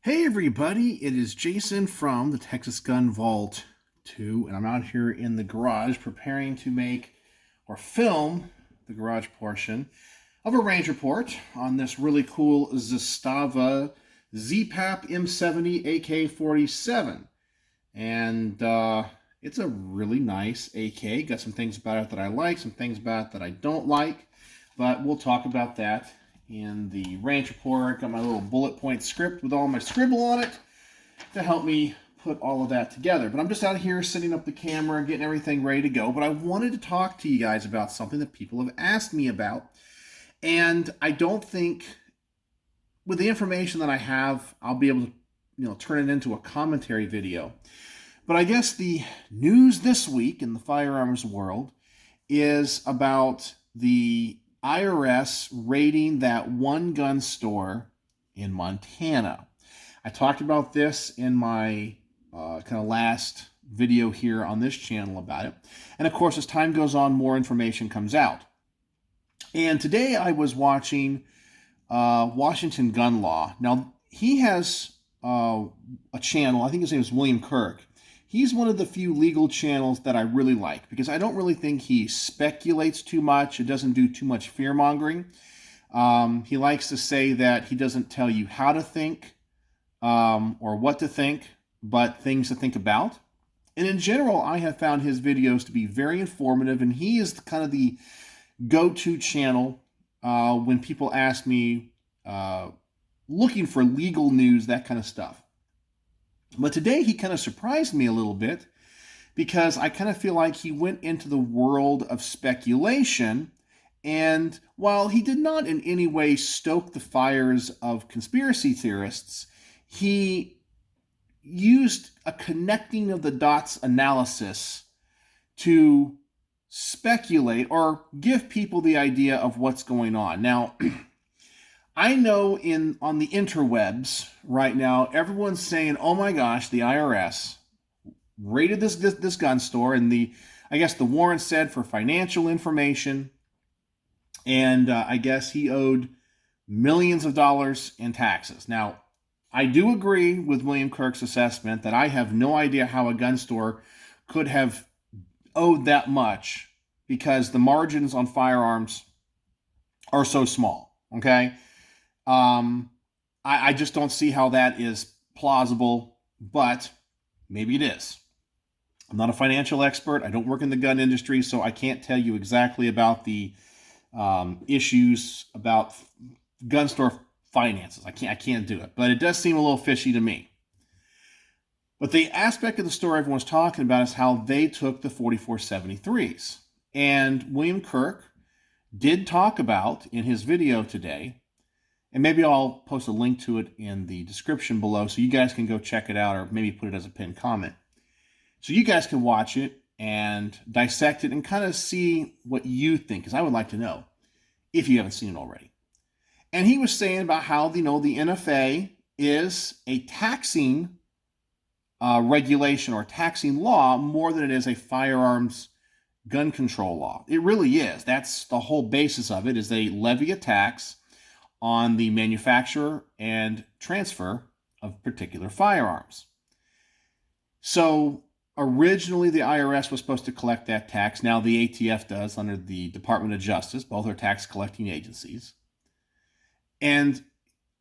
Hey everybody, it is Jason from the Texas Gun Vault 2, and I'm out here in the garage preparing to make or film the garage portion of a range report on this really cool Zastava ZPAP M70 AK-47. And it's a really nice AK. Got some things about it that I like, some things about it that I don't like, but we'll talk about that in the range report. Got my little bullet point script with all my scribble on it to help me put all of that together. But I'm just out here setting up the camera, getting everything ready to go. But I wanted to talk to you guys about something that people have asked me about. And I don't think with the information that I have, I'll be able to, turn it into a commentary video. But I guess the news this week in the firearms world is about the IRS raiding that one gun store in Montana. I talked about this in my kind of last video here on this channel about it. And of course, as time goes on, more information comes out. And today I was watching Washington Gun Law. Now, he has a channel, I think his name is William Kirk. He's one of the few legal channels that I really like because I don't really think he speculates too much. It doesn't do too much fear-mongering. He likes to say that he doesn't tell you how to think or what to think, but things to think about. And in general, I have found his videos to be very informative, and he is kind of the go-to channel when people ask me looking for legal news, that kind of stuff. But today he kind of surprised me a little bit because I kind of feel like he went into the world of speculation, and while he did not in any way stoke the fires of conspiracy theorists, he used a connecting of the dots analysis to speculate or give people the idea of what's going on. Now, I know on the interwebs right now, everyone's saying, "Oh my gosh, the IRS raided this gun store," and I guess the warrant said for financial information, and I guess he owed millions of dollars in taxes. Now, I do agree with William Kirk's assessment that I have no idea how a gun store could have owed that much because the margins on firearms are so small. Okay. I just don't see how that is plausible, but maybe it is. I'm not a financial expert. I don't work in the gun industry, so I can't tell you exactly about the issues about gun store finances. I can't do it, but it does seem a little fishy to me. But the aspect of the story everyone's talking about is how they took the 4473s. And William Kirk did talk about in his video today, and maybe I'll post a link to it in the description below so you guys can go check it out, or maybe put it as a pinned comment. So you guys can watch it and dissect it and kind of see what you think, because I would like to know if you haven't seen it already. And he was saying about how, the NFA is a taxing regulation or taxing law more than it is a firearms gun control law. It really is. That's the whole basis of it, is they levy a tax on the manufacturer and transfer of particular firearms. So originally the IRS was supposed to collect that tax. Now the ATF does under the Department of Justice. Both are tax collecting agencies. And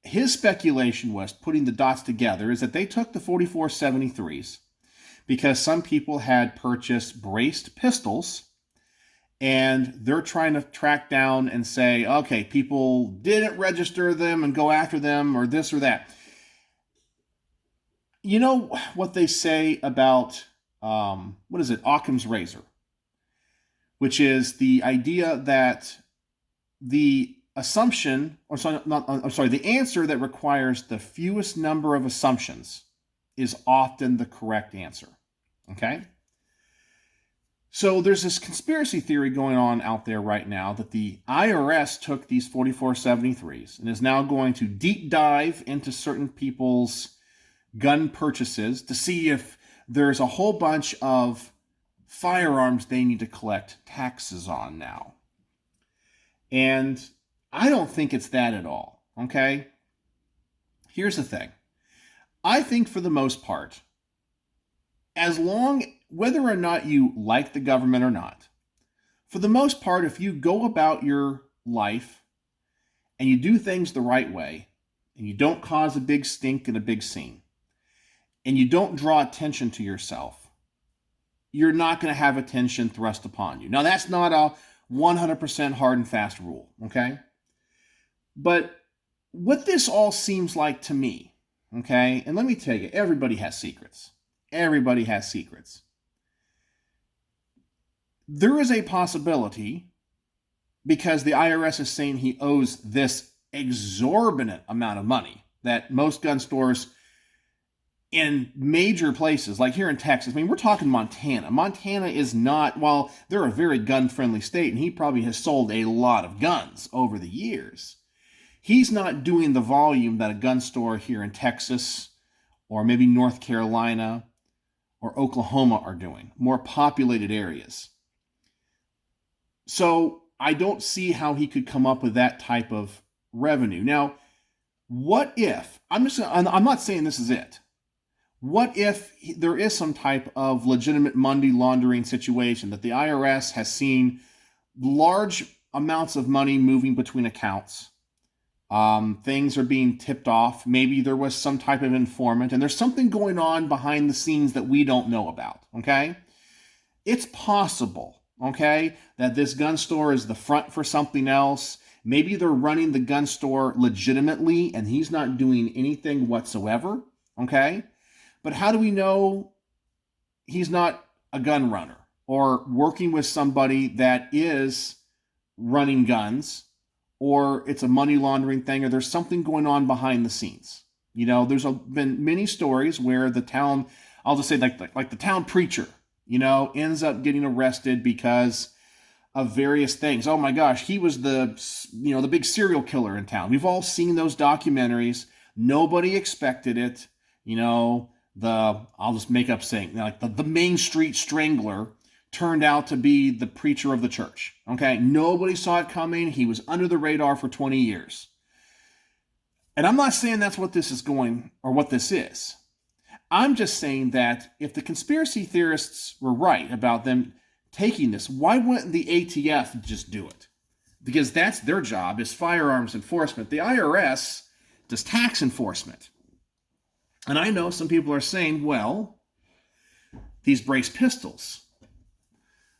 his speculation was, putting the dots together, is that they took the 4473s because some people had purchased braced pistols, and they're trying to track down and say, okay, people didn't register them and go after them or this or that. You know what they say about, Occam's razor, which is the idea that the the answer that requires the fewest number of assumptions is often the correct answer. Okay? So there's this conspiracy theory going on out there right now that the IRS took these 4473s and is now going to deep dive into certain people's gun purchases to see if there's a whole bunch of firearms they need to collect taxes on now. And I don't think it's that at all, okay? Here's the thing. I think for the most part, whether or not you like the government or not, for the most part, if you go about your life and you do things the right way, and you don't cause a big stink and a big scene, and you don't draw attention to yourself, you're not going to have attention thrust upon you. Now, that's not a 100% hard and fast rule, okay? But what this all seems like to me, okay, and let me tell you, everybody has secrets. Everybody has secrets. There is a possibility, because the IRS is saying he owes this exorbitant amount of money, that most gun stores in major places, like here in Texas, I mean, we're talking Montana. Montana is not, while they're a very gun-friendly state, and he probably has sold a lot of guns over the years, he's not doing the volume that a gun store here in Texas or maybe North Carolina or Oklahoma are doing, more populated areas. So I don't see how he could come up with that type of revenue. Now, what if, I'm not saying this is it. What if there is some type of legitimate money laundering situation that the IRS has seen large amounts of money moving between accounts? Things are being tipped off. Maybe there was some type of informant, and there's something going on behind the scenes that we don't know about, okay? It's possible, okay, that this gun store is the front for something else. Maybe they're running the gun store legitimately, and he's not doing anything whatsoever, okay? But how do we know he's not a gun runner or working with somebody that is running guns, or it's a money laundering thing, or there's something going on behind the scenes? You know, there's been many stories where the town, I'll just say like the town preacher, you know, ends up getting arrested because of various things. Oh my gosh, he was the big serial killer in town. We've all seen those documentaries. Nobody expected it. You know, I'll just make up saying, like the Main Street Strangler turned out to be the preacher of the church. Okay, nobody saw it coming. He was under the radar for 20 years. And I'm not saying that's what this is going, or what this is. I'm just saying that if the conspiracy theorists were right about them taking this, why wouldn't the ATF just do it? Because that's their job, is firearms enforcement. The IRS does tax enforcement. And I know some people are saying, well, these brace pistols.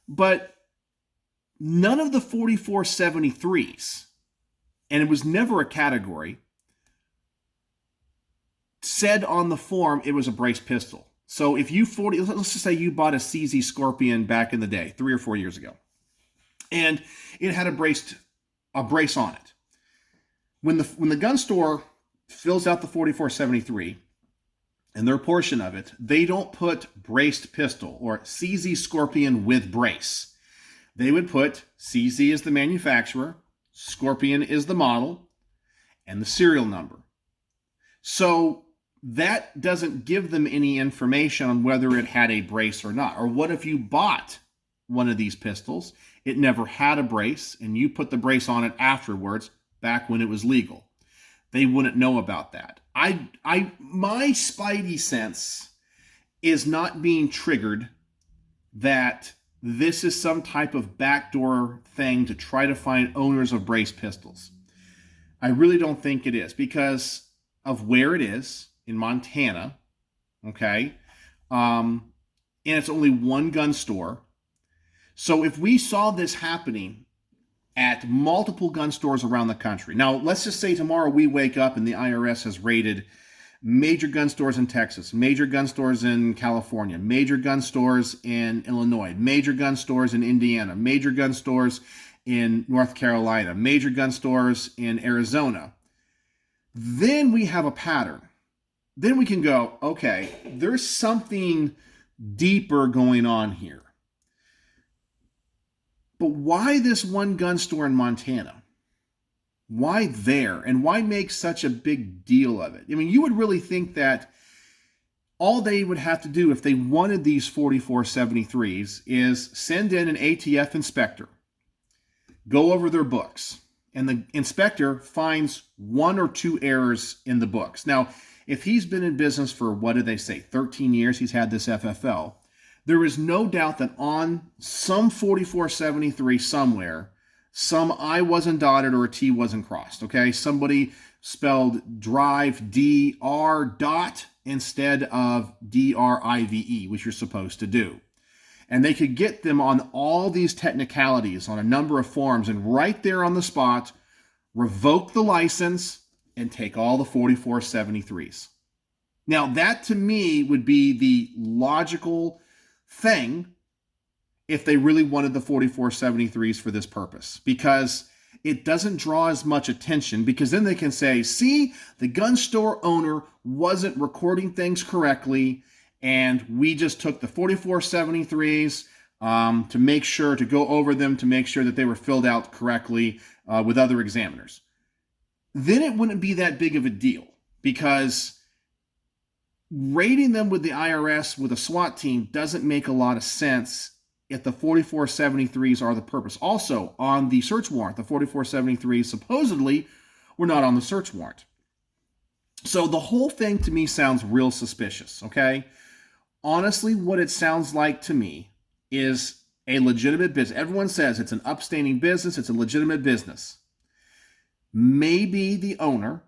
But none of the 4473s, and it was never a category, said on the form it was a brace pistol. So if let's just say you bought a CZ Scorpion back in the day, 3 or 4 years ago, and it had a brace on it. When the gun store fills out the 4473 and their portion of it, they don't put braced pistol or CZ Scorpion with brace. They would put CZ as the manufacturer, Scorpion is the model, and the serial number. So that doesn't give them any information on whether it had a brace or not. Or what if you bought one of these pistols, it never had a brace, and you put the brace on it afterwards, back when it was legal? They wouldn't know about that. My spidey sense is not being triggered that this is some type of backdoor thing to try to find owners of brace pistols. I really don't think it is, because of where it is in Montana, okay? And it's only one gun store. So if we saw this happening at multiple gun stores around the country. Now, let's just say tomorrow we wake up and the IRS has raided major gun stores in Texas, major gun stores in California, major gun stores in Illinois, major gun stores in Indiana, major gun stores in North Carolina, major gun stores in Arizona. Then we have a pattern. Then we can go, okay, there's something deeper going on here. But why this one gun store in Montana? Why there? And why make such a big deal of it? I mean, you would really think that all they would have to do if they wanted these 4473s is send in an ATF inspector, go over their books, and the inspector finds 1 or 2 errors in the books. Now, if he's been in business for, what did they say, 13 years, he's had this FFL, there is no doubt that on some 4473 somewhere, some I wasn't dotted or a T wasn't crossed, okay? Somebody spelled drive D-R dot instead of D-R-I-V-E, which you're supposed to do. And they could get them on all these technicalities on a number of forms and right there on the spot, revoke the license and take all the 4473s. Now, that to me would be the logical thing if they really wanted the 4473s for this purpose, because it doesn't draw as much attention, because then they can say, see, the gun store owner wasn't recording things correctly, and we just took the 4473s to make sure, to go over them, to make sure that they were filled out correctly with other examiners. Then it wouldn't be that big of a deal, because raiding them with the IRS with a SWAT team doesn't make a lot of sense if the 4473s are the purpose. Also, on the search warrant, the 4473s supposedly were not on the search warrant. So the whole thing to me sounds real suspicious, okay? Honestly, what it sounds like to me is a legitimate business. Everyone says it's an upstanding business, it's a legitimate business. Maybe the owner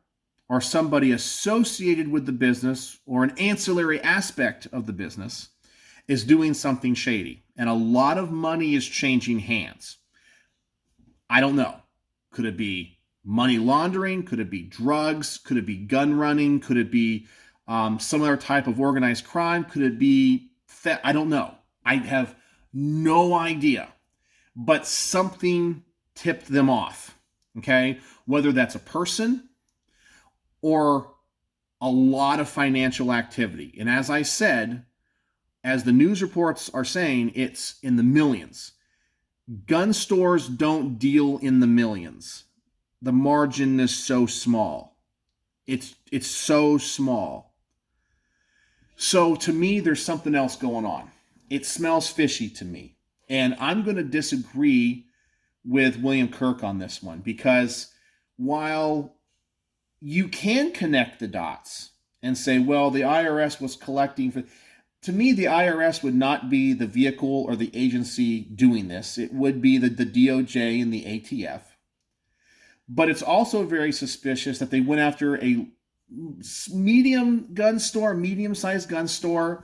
or somebody associated with the business or an ancillary aspect of the business is doing something shady, and a lot of money is changing hands. I don't know. Could it be money laundering? Could it be drugs? Could it be gun running? Could it be some other type of organized crime? Could it be theft? I don't know. I have no idea. But something tipped them off, okay? Whether that's a person or a lot of financial activity. And as I said, as the news reports are saying, it's in the millions. Gun stores don't deal in the millions. The margin is so small. It's so small. So to me, there's something else going on. It smells fishy to me. And I'm going to disagree with William Kirk on this one, because while you can connect the dots and say, well, the IRS was collecting for... To me, the IRS would not be the vehicle or the agency doing this. It would be the DOJ and the ATF. But it's also very suspicious that they went after a medium-sized gun store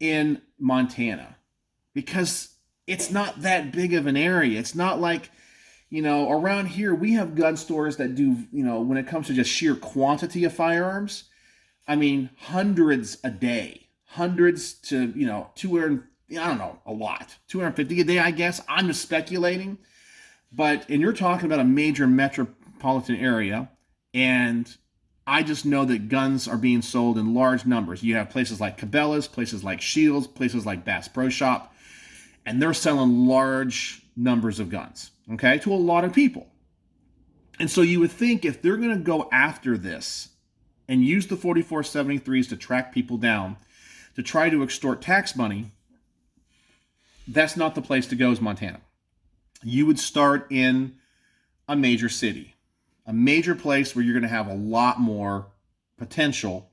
in Montana, because it's not that big of an area. It's not like, around here we have gun stores that do, when it comes to just sheer quantity of firearms, I mean, hundreds a day. Hundreds to, 200, I don't know, a lot. 250 a day, I guess. I'm just speculating. And you're talking about a major metropolitan area, and I just know that guns are being sold in large numbers. You have places like Cabela's, places like Shields, places like Bass Pro Shop, and they're selling large numbers of guns, okay, to a lot of people. And so you would think if they're going to go after this and use the 4473s to track people down, to try to extort tax money, that's not the place to go is Montana. You would start in a major city, a major place where you're going to have a lot more potential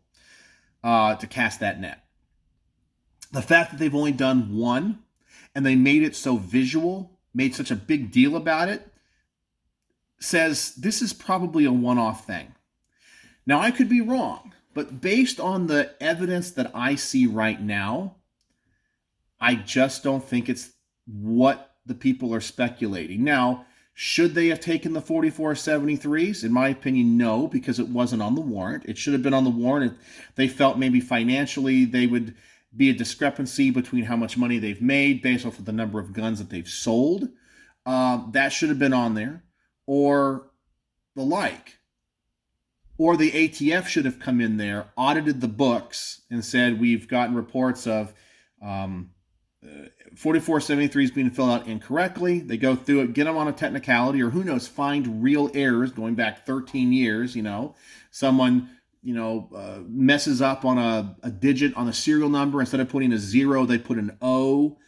to cast that net. The fact that they've only done one and they made it so visual, made such a big deal about it, says this is probably a one-off thing. Now, I could be wrong. But based on the evidence that I see right now, I just don't think it's what the people are speculating. Now, should they have taken the 4473s? In my opinion, no, because it wasn't on the warrant. It should have been on the warrant. They felt maybe financially they would be a discrepancy between how much money they've made based off of the number of guns that they've sold. That should have been on there, or the like. Or the ATF should have come in there, audited the books, and said, we've gotten reports of 4473s being filled out incorrectly. They go through it, get them on a technicality, or who knows, find real errors going back 13 years, Someone, messes up on a digit on a serial number. Instead of putting a 0, they put an O.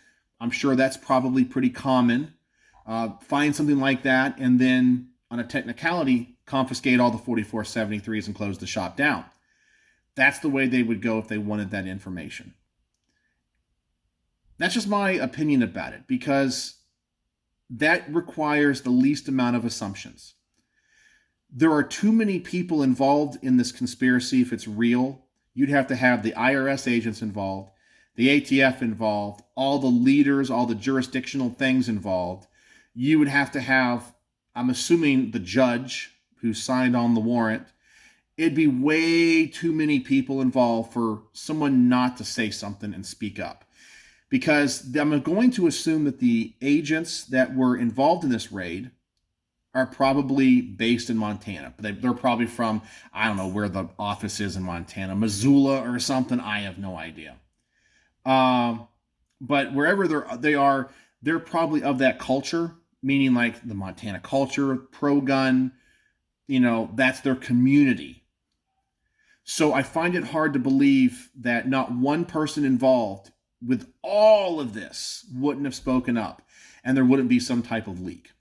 I'm sure that's probably pretty common. Find something like that, and then on a technicality, confiscate all the 4473s and close the shop down. That's the way they would go if they wanted that information. That's just my opinion about it, because that requires the least amount of assumptions. There are too many people involved in this conspiracy. If it's real, you'd have to have the IRS agents involved, the ATF involved, all the leaders, all the jurisdictional things involved. You would have to have, I'm assuming, the judge who signed on the warrant. It'd be way too many people involved for someone not to say something and speak up. Because I'm going to assume that the agents that were involved in this raid are probably based in Montana. They're probably from, I don't know where the office is in Montana, Missoula or something. I have no idea. But wherever they are, they're probably of that culture, meaning like the Montana culture, pro-gun, that's their community. So I find it hard to believe that not one person involved with all of this wouldn't have spoken up and there wouldn't be some type of leak.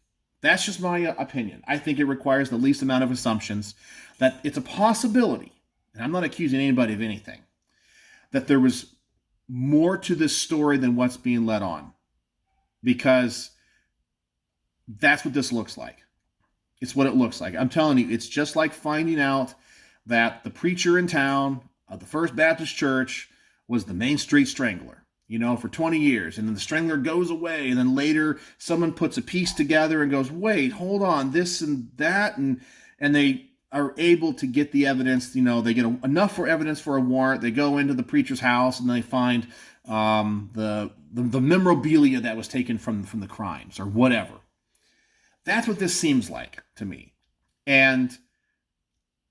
That's just my opinion. I think it requires the least amount of assumptions, that it's a possibility, and I'm not accusing anybody of anything, that there was more to this story than what's being let on, because that's what this looks like. It's what it looks like. I'm telling you, it's just like finding out that the preacher in town of the First Baptist Church was the Main Street Strangler, for 20 years. And then the Strangler goes away. And then later someone puts a piece together and goes, wait, hold on, this and that. And they are able to get the evidence. They get enough for evidence for a warrant. They go into the preacher's house and they find the memorabilia that was taken from the crimes or whatever. That's what this seems like to me. And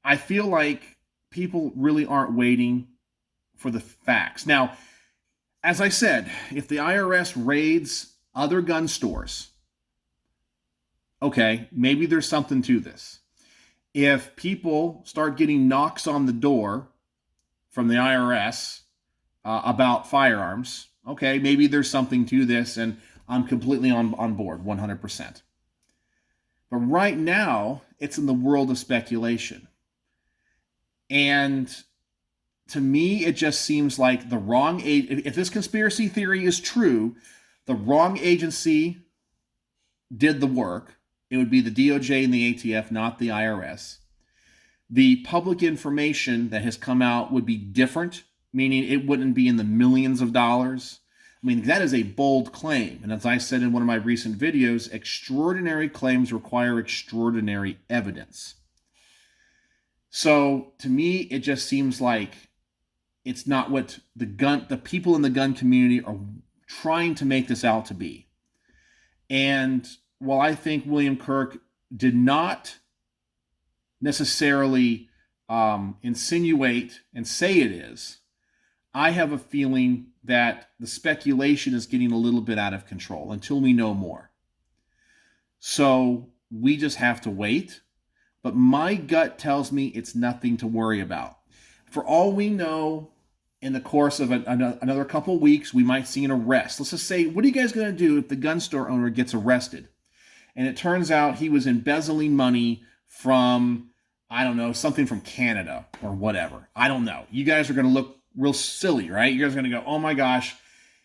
I feel like people really aren't waiting for the facts. Now, as I said, if the IRS raids other gun stores, okay, maybe there's something to this. If people start getting knocks on the door from the IRS about firearms, okay, maybe there's something to this, and I'm completely on board, 100%. But right now, it's in the world of speculation. And to me, it just seems like the wrong if this conspiracy theory is true, the wrong agency did the work. It would be the DOJ and the ATF, not the IRS. The public information that has come out would be different, meaning it wouldn't be in the millions of dollars. I mean, that is a bold claim. And as I said in one of my recent videos, extraordinary claims require extraordinary evidence. So to me, it just seems like it's not what the people in the gun community are trying to make this out to be. And while I think William Kirk did not necessarily insinuate and say it is, I have a feeling that the speculation is getting a little bit out of control until we know more. So we just have to wait. But my gut tells me it's nothing to worry about. For all we know, in the course of another couple of weeks, we might see an arrest. Let's just say, what are you guys going to do if the gun store owner gets arrested? And it turns out he was embezzling money from, I don't know, something from Canada or whatever. I don't know. You guys are going to look real silly, right? You guys are going to go, oh my gosh,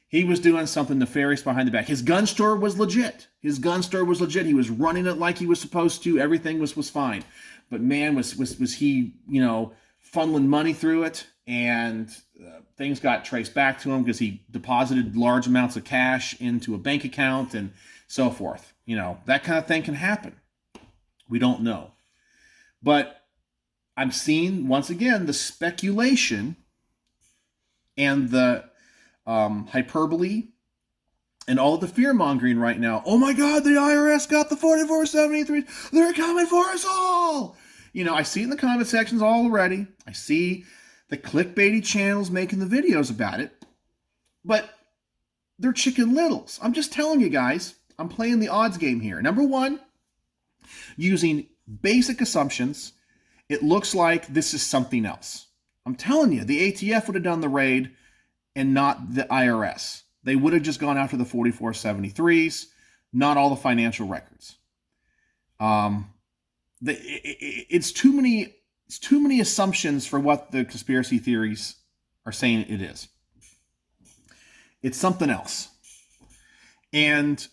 he was doing something nefarious behind the back. His gun store was legit. He was running it like he was supposed to. Everything was fine. But man, was he, funneling money through it, and things got traced back to him because he deposited large amounts of cash into a bank account and so forth. That kind of thing can happen. We don't know. But I'm seeing, once again, the speculation and the hyperbole and all the fear-mongering right now. Oh my God, the IRS got the 4473. They're coming for us all. I see it in the comment sections already. I see the clickbaity channels making the videos about it. But they're chicken littles. I'm just telling you guys, I'm playing the odds game here. Number one, using basic assumptions, it looks like this is something else. I'm telling you, the ATF would have done the raid and not the IRS. They would have just gone after the 4473s, not all the financial records. It's too many it's too many assumptions for what the conspiracy theories are saying it is. It's something else. And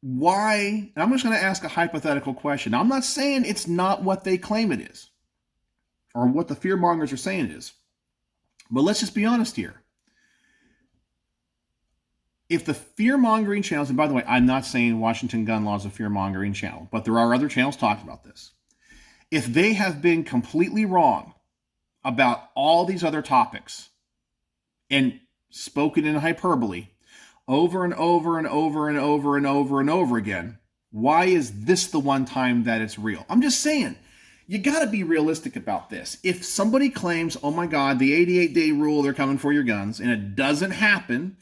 why? And I'm just going to ask a hypothetical question. I'm not saying it's not what they claim it is or what the fearmongers are saying it is. But let's just be honest here. If the fear-mongering channels, and by the way, I'm not saying Washington Gun Law is a fear-mongering channel, but there are other channels talking about this. If they have been completely wrong about all these other topics and spoken in hyperbole over and over and over and over and over and over again, why is this the one time that it's real? I'm just saying, you got to be realistic about this. If somebody claims, oh my God, the 88-day rule, they're coming for your guns, and it doesn't happen,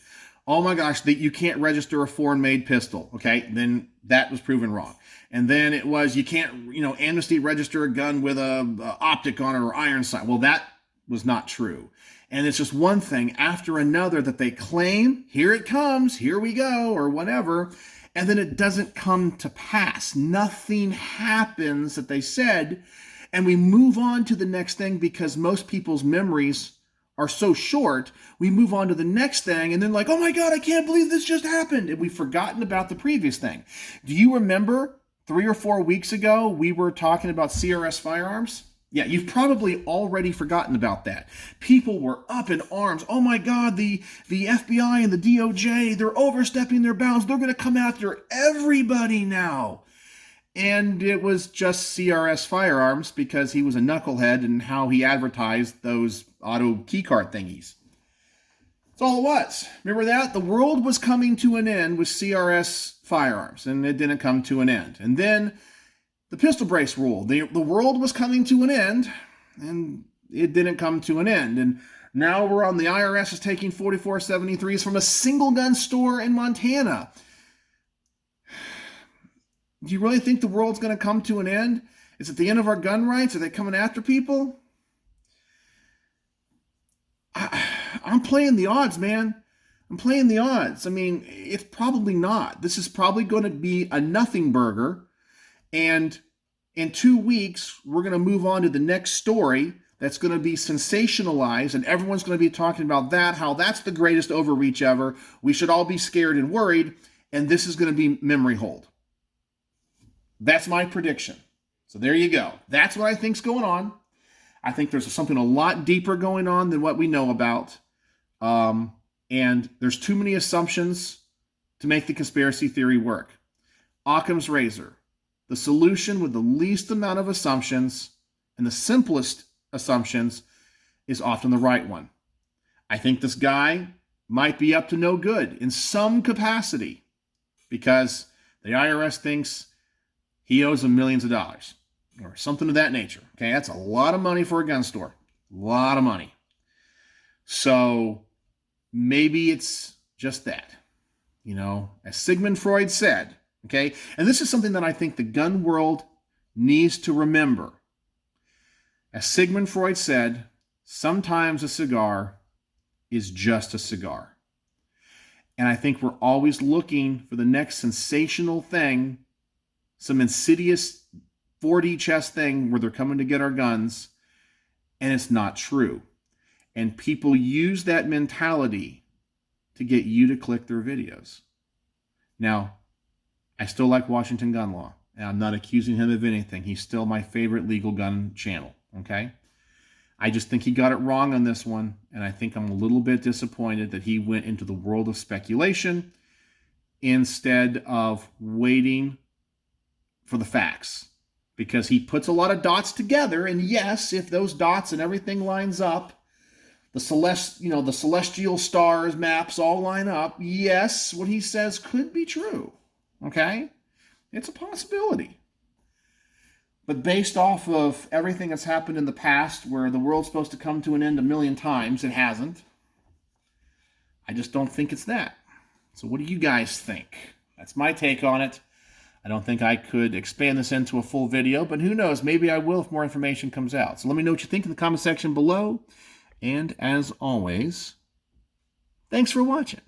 oh my gosh, that you can't register a foreign-made pistol, okay? Then that was proven wrong. And then it was, you can't, amnesty register a gun with a optic on it or iron sight. Well, that was not true. And it's just one thing after another that they claim, here it comes, here we go, or whatever, and then it doesn't come to pass. Nothing happens that they said, and we move on to the next thing because most people's memories are so short. We move on to the next thing, and then like, oh my God, I can't believe this just happened, and we've forgotten about the previous thing. Do you remember 3 or 4 weeks ago we were talking about CRS firearms? Yeah, you've probably already forgotten about that. People were up in arms. Oh my God, the FBI and the DOJ, they're overstepping their bounds. They're going to come after everybody now. And it was just CRS firearms because he was a knucklehead and how he advertised those auto keycard thingies. That's all it was. Remember that? The world was coming to an end with CRS firearms, and it didn't come to an end. And then the pistol brace rule. The world was coming to an end, and it didn't come to an end. And now we're on the IRS is taking 4473s from a single gun store in Montana. Do you really think the world's going to come to an end? Is it the end of our gun rights? Are they coming after people? I'm playing the odds, man. I'm playing the odds. I mean, it's probably not. This is probably going to be a nothing burger. And in 2 weeks, we're going to move on to the next story that's going to be sensationalized, and everyone's going to be talking about that, how that's the greatest overreach ever. We should all be scared and worried, and this is going to be memory hold. That's my prediction. So there you go. That's what I think's going on. I think there's something a lot deeper going on than what we know about. And there's too many assumptions to make the conspiracy theory work. Occam's razor. The solution with the least amount of assumptions and the simplest assumptions is often the right one. I think this guy might be up to no good in some capacity because the IRS thinks he owes them millions of dollars or something of that nature. Okay, that's a lot of money for a gun store. A lot of money. So maybe it's just that. As Sigmund Freud said, okay, and this is something that I think the gun world needs to remember. As Sigmund Freud said, sometimes a cigar is just a cigar. And I think we're always looking for the next sensational thing, some insidious 4D chess thing where they're coming to get our guns, and it's not true. And people use that mentality to get you to click their videos. Now, I still like Washington Gun Law, and I'm not accusing him of anything. He's still my favorite legal gun channel, okay? I just think he got it wrong on this one, and I think I'm a little bit disappointed that he went into the world of speculation instead of waiting for the facts, because he puts a lot of dots together, and yes, if those dots and everything lines up, the celestial stars maps all line up, yes, what he says could be true. Okay? It's a possibility. But based off of everything that's happened in the past where the world's supposed to come to an end a million times, it hasn't. I just don't think it's that. So what do you guys think? That's my take on it. I don't think I could expand this into a full video, but who knows? Maybe I will if more information comes out. So let me know what you think in the comment section below. And as always, thanks for watching.